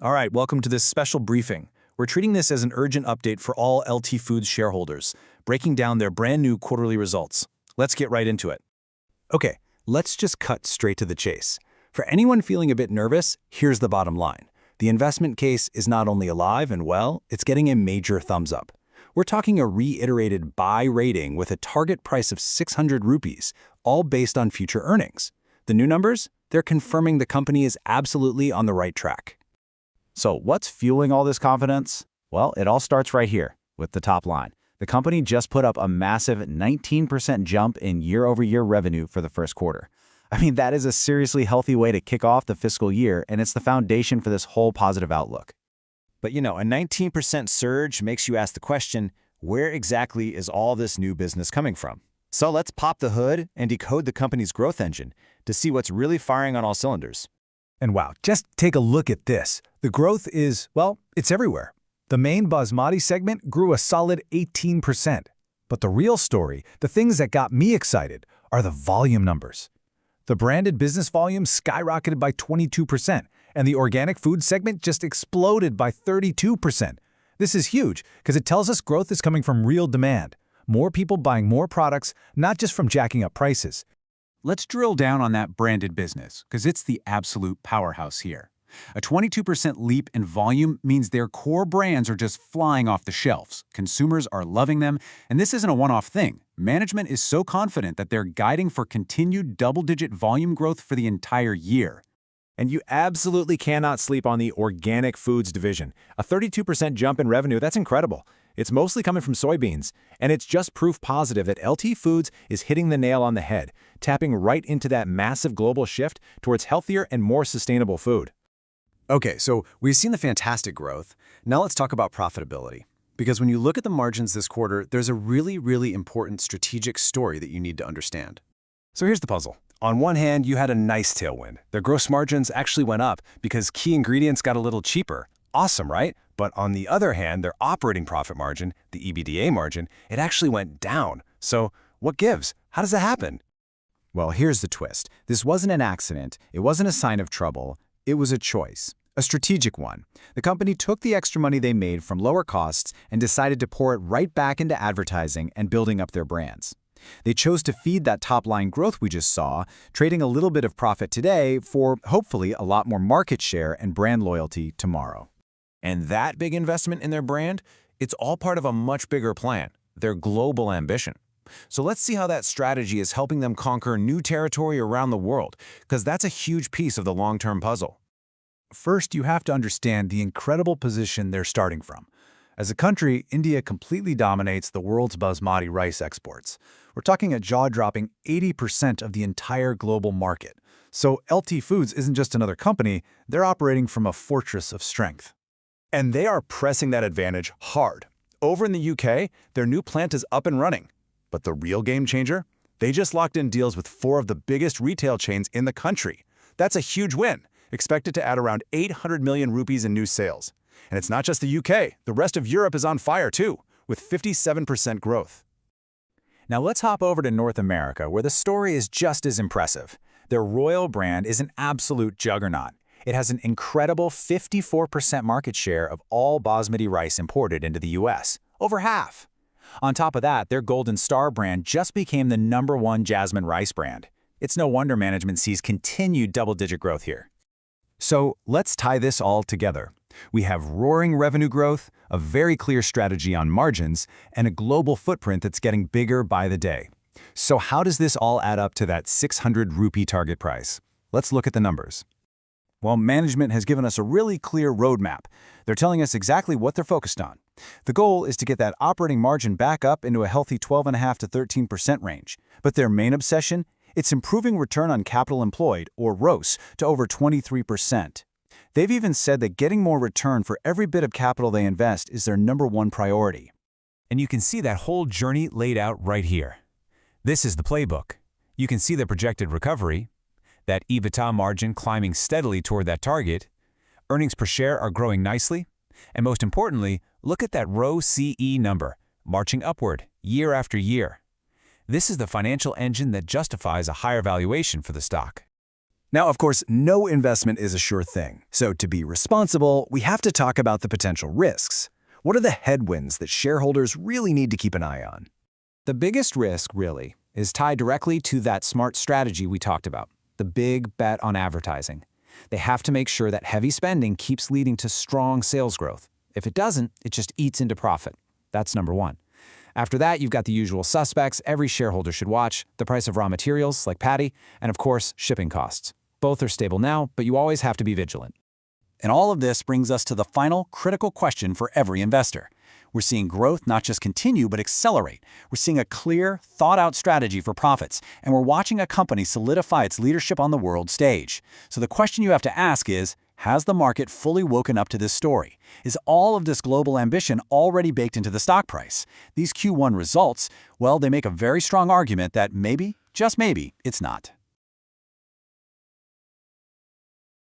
All right, welcome to this special briefing. We're treating this as an urgent update for all LT Foods shareholders, breaking down their brand new quarterly results. Let's get right into it. Okay, let's just cut straight to the chase. For anyone feeling a bit nervous, here's the bottom line. The investment case is not only alive and well, it's getting a major thumbs up. We're talking a reiterated buy rating with a target price of 600 rupees, all based on future earnings. The new numbers? They're confirming the company is absolutely on the right track. So what's fueling all this confidence? Well, it all starts right here with the top line. The company just put up a massive 19% jump in year-over-year revenue for the first quarter. I mean, that is a seriously healthy way to kick off the fiscal year, and it's the foundation for this whole positive outlook. But a 19% surge makes you ask the question, where exactly is all this new business coming from? So let's pop the hood and decode the company's growth engine to see what's really firing on all cylinders. And wow, just take a look at this. The growth is, well, it's everywhere. The main basmati segment grew a solid 18%. But the real story, the things that got me excited, are the volume numbers. The branded business volume skyrocketed by 22%, and the organic food segment just exploded by 32%. This is huge because it tells us growth is coming from real demand. More people buying more products, not just from jacking up prices. Let's drill down on that branded business, because it's the absolute powerhouse here. A 22% leap in volume means their core brands are just flying off the shelves. Consumers are loving them, and this isn't a one-off thing. Management is so confident that they're guiding for continued double-digit volume growth for the entire year. And you absolutely cannot sleep on the organic foods division. A 32% jump in revenue, that's incredible. It's mostly coming from soybeans, and it's just proof positive that LT Foods is hitting the nail on the head, tapping right into that massive global shift towards healthier and more sustainable food. Okay, so we've seen the fantastic growth. Now let's talk about profitability. Because when you look at the margins this quarter, there's a really important strategic story that you need to understand. So here's the puzzle. On one hand, you had a nice tailwind. Their gross margins actually went up because key ingredients got a little cheaper. Awesome, right? But on the other hand, their operating profit margin, the EBITDA margin, it actually went down. So what gives? How does that happen? Well, here's the twist. This wasn't an accident. It wasn't a sign of trouble. It was a choice, a strategic one. The company took the extra money they made from lower costs and decided to pour it right back into advertising and building up their brands. They chose to feed that top-line growth we just saw, trading a little bit of profit today for, hopefully, a lot more market share and brand loyalty tomorrow. And that big investment in their brand, it's all part of a much bigger plan, their global ambition. So let's see how that strategy is helping them conquer new territory around the world, because that's a huge piece of the long-term puzzle. First, you have to understand the incredible position they're starting from. As a country, India completely dominates the world's basmati rice exports. We're talking a jaw-dropping 80% of the entire global market. So LT Foods isn't just another company, they're operating from a fortress of strength. And they are pressing that advantage hard. Over in the UK, their new plant is up and running. But the real game changer? They just locked in deals with 4 of the biggest retail chains in the country. That's a huge win, expected to add around 800 million rupees in new sales. And it's not just the UK, the rest of Europe is on fire too, with 57% growth. Now let's hop over to North America, where the story is just as impressive. Their Royal brand is an absolute juggernaut. It has an incredible 54% market share of all basmati rice imported into the US, over half. On top of that, their Golden Star brand just became the #1 jasmine rice brand. It's no wonder management sees continued double-digit growth here. So let's tie this all together. We have roaring revenue growth, a very clear strategy on margins, and a global footprint that's getting bigger by the day. So how does this all add up to that 600 rupee target price? Let's look at the numbers. Well, management has given us a really clear roadmap. They're telling us exactly what they're focused on. The goal is to get that operating margin back up into a healthy 12.5% to 13% range. But their main obsession? It's improving return on capital employed, or ROCE, to over 23%. They've even said that getting more return for every bit of capital they invest is their #1 priority. And you can see that whole journey laid out right here. This is the playbook. You can see the projected recovery, that EBITDA margin climbing steadily toward that target, earnings per share are growing nicely, and most importantly, look at that ROCE number, marching upward year after year. This is the financial engine that justifies a higher valuation for the stock. Now, of course, no investment is a sure thing. So to be responsible, we have to talk about the potential risks. What are the headwinds that shareholders really need to keep an eye on? The biggest risk, really, is tied directly to that smart strategy we talked about, the big bet on advertising. They have to make sure that heavy spending keeps leading to strong sales growth. If it doesn't, it just eats into profit. That's number one. After that, you've got the usual suspects every shareholder should watch: the price of raw materials, like paddy, and of course, shipping costs. Both are stable now, but you always have to be vigilant. And all of this brings us to the final critical question for every investor. We're seeing growth not just continue, but accelerate. We're seeing a clear, thought-out strategy for profits, and we're watching a company solidify its leadership on the world stage. So the question you have to ask is, has the market fully woken up to this story? Is all of this global ambition already baked into the stock price? These Q1 results, well, they make a very strong argument that maybe, just maybe, it's not.